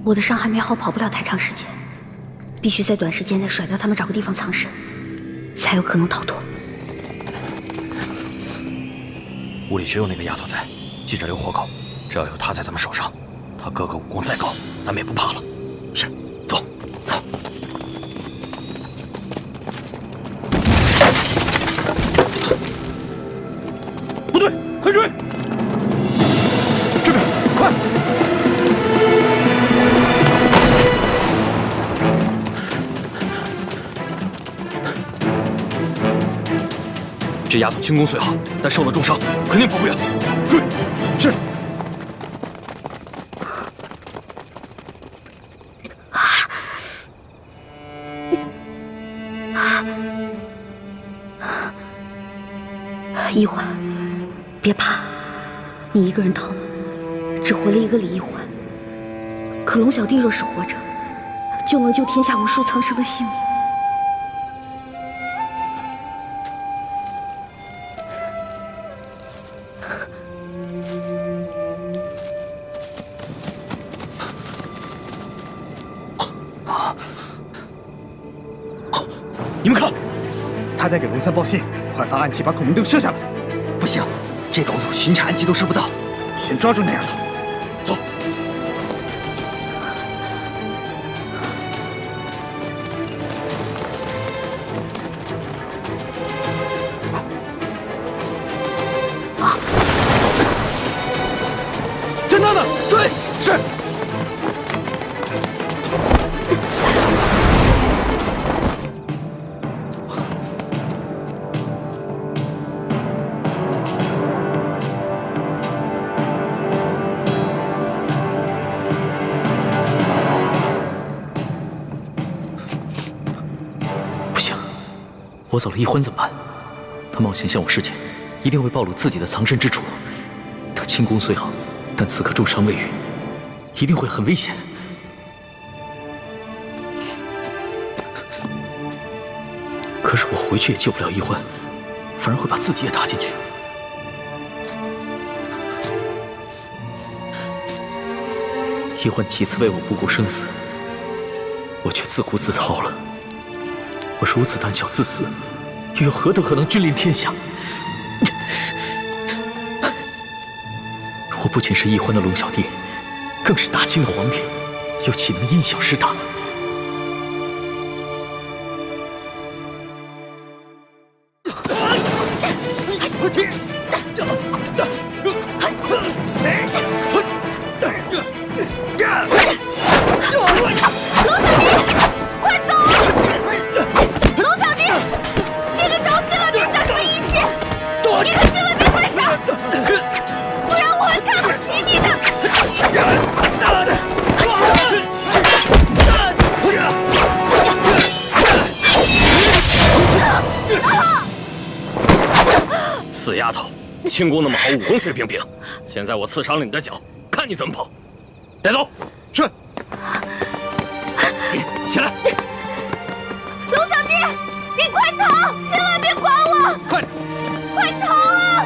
我的伤还没好，跑不了太长时间，必须在短时间内甩掉他们，找个地方藏身，才有可能逃脱。屋里只有那个丫头在，记着留活口，只要有她在咱们手上，她哥哥武功再高，咱们也不怕了。是，走，走。部队，快追！这边，快！这丫头轻功虽好，但受了重伤，肯定跑不远。追！是。一环，别怕，你一个人逃，只回了一个李一环。可龙小弟若是活着，就能救天下无数苍生的性命。你们看，他在给龙三报信，快发暗器把孔明灯射下来！不行，这狗土巡查暗器都射不到，先抓住那丫头。走。在那呢，追！是。我走了一环怎么办？他冒险向我示剑，一定会暴露自己的藏身之处。他轻功虽好，但此刻重伤未愈，一定会很危险。可是我回去也救不了一环，反而会把自己也搭进去。一环几次为我不顾生死，我却自顾自逃了。我如此胆小自私，又有何德何能君临天下？我不仅是一环的龙小弟，更是大清的皇帝，又岂能因小失大？死丫头，轻功那么好，武功却平平。现在我刺伤了你的脚，看你怎么跑！带走。是。起来。龙小弟，你快逃！千万别管我！快点！快逃啊！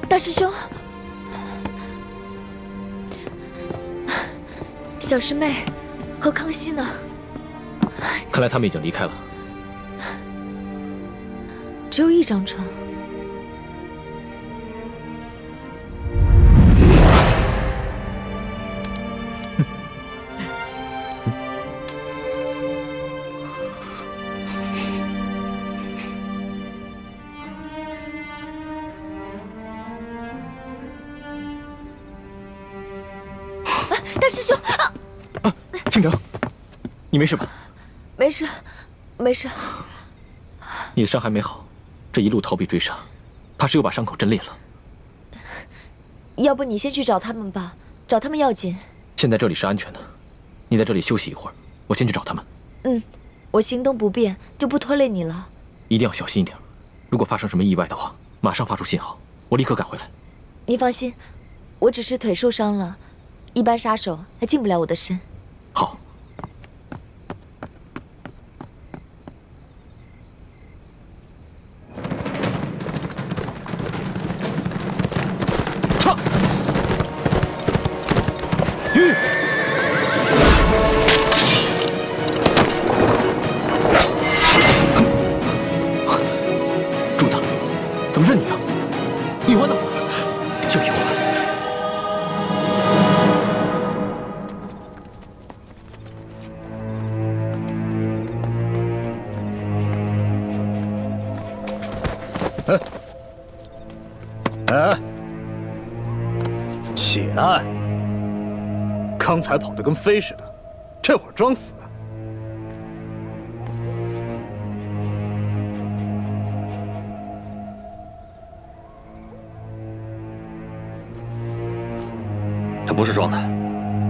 大师兄，小师妹和康熙呢？看来他们已经离开了。只有一张床。大师兄啊！倾城，你没事吧？没事，没事。你的伤还没好，这一路逃避追杀，怕是又把伤口震裂了。要不你先去找他们吧，找他们要紧。现在这里是安全的，你在这里休息一会儿，我先去找他们。嗯，我行动不便，就不拖累你了。一定要小心一点，如果发生什么意外的话，马上发出信号，我立刻赶回来。您放心，我只是腿受伤了，一般杀手还近不了我的身。好。撤！吁！柱子，怎么是你啊？一环呢？就一环。起来！刚才跑得跟飞似的，这会儿装死。他不是装的，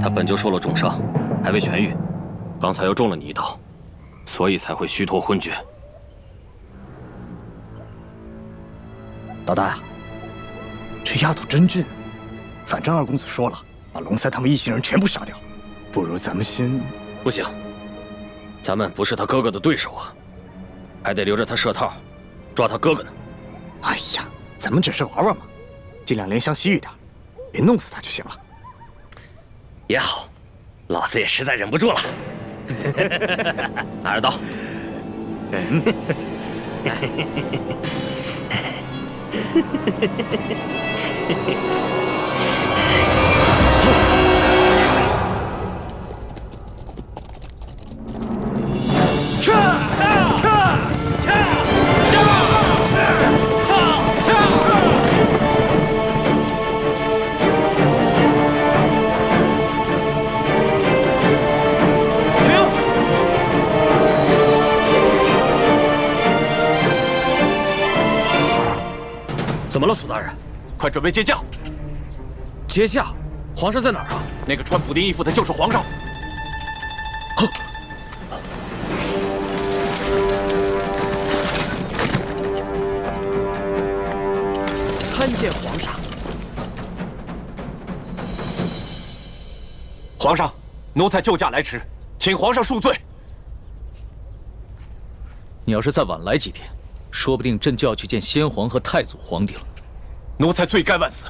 他本就受了重伤，还未痊愈，刚才又中了你一刀，所以才会虚脱昏厥。老大呀，这丫头真俊，反正二公子说了，把龙塞他们一行人全部杀掉，不如咱们先……不行，咱们不是他哥哥的对手啊，还得留着他设套，抓他哥哥呢。哎呀，咱们只是玩玩嘛，尽量怜香惜玉点，别弄死他就行了。也好，老子也实在忍不住了。拿着刀。怎么了，苏大人？快准备接驾！阶下，皇上在哪儿啊？那个穿补丁衣服的就是皇上。参见皇上。皇上，奴才救驾来迟，请皇上恕罪。你要是再晚来几天，说不定朕就要去见先皇和太祖皇帝了。奴才罪该万死。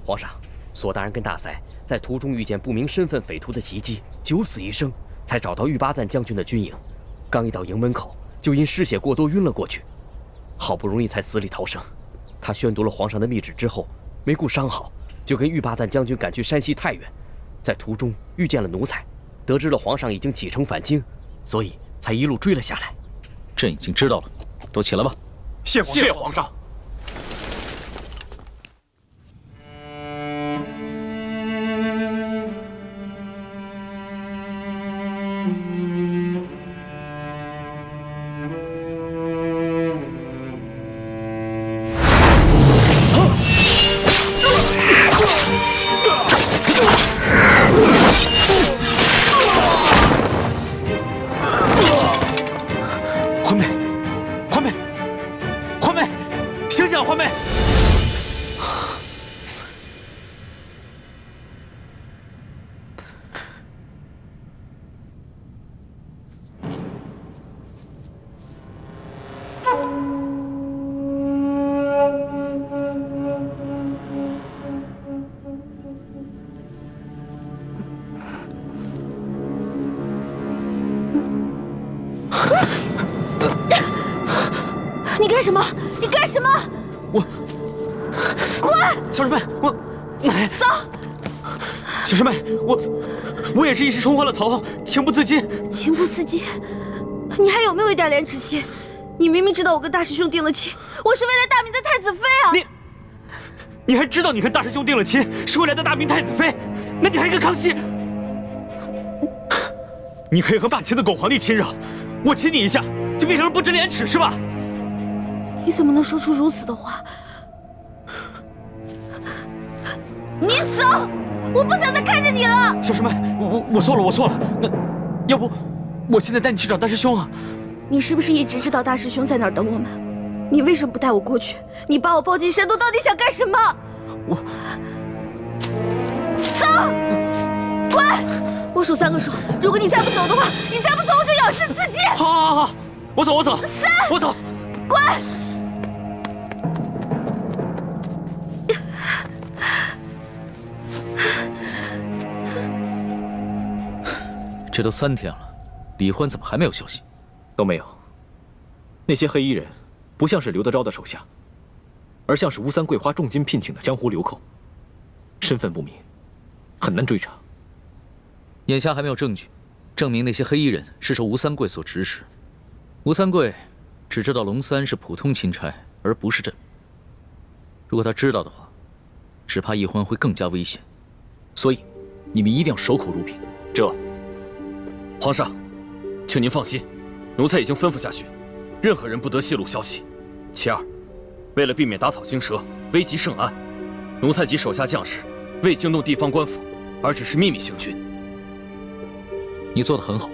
皇上，索大人跟大塞在途中遇见不明身份匪徒的袭击，九死一生，才找到玉巴赞将军的军营。刚一到营门口，就因失血过多晕了过去，好不容易才死里逃生。他宣读了皇上的密旨之后，没顾伤好，就跟玉巴赞将军赶去山西太原，在途中遇见了奴才，得知了皇上已经启程返京，所以才一路追了下来。朕已经知道了，都起来吧。谢皇上。你干什么？你干什么？我滚！小师妹，我走。小师妹，我也是一时冲昏了头，情不自禁。情不自禁？你还有没有一点廉耻心？你明明知道我跟大师兄定了亲，我是为了大明的太子妃啊！你还知道你跟大师兄定了亲是为了大明太子妃？那你还跟康熙？你可以和霸气的狗皇帝亲热，我亲你一下就变成了不知廉耻是吧？你怎么能说出如此的话？你走！我不想再看见你了。小师妹，我错了。那要不我现在带你去找大师兄啊？你是不是一直知道大师兄在哪儿等我们？你为什么不带我过去？你把我抱进山洞，到底想干什么？走，滚！我数3个数，如果你再不走的话，你再不走我就咬死自己。好，我走，3，我走，滚！这都3天了，李欢怎么还没有消息？都没有。那些黑衣人不像是刘德昭的手下，而像是吴三桂花重金聘请的江湖流寇，身份不明，很难追查。眼下还没有证据证明那些黑衣人是受吴三桂所指使。吴三桂只知道龙三是普通钦差，而不是朕。如果他知道的话，只怕易欢会更加危险。所以，你们一定要守口如瓶。皇上，请您放心，奴才已经吩咐下去，任何人不得泄露消息。其二，为了避免打草惊蛇、危及圣安，奴才及手下将士未惊动地方官府，而只是秘密行军。你做得很好。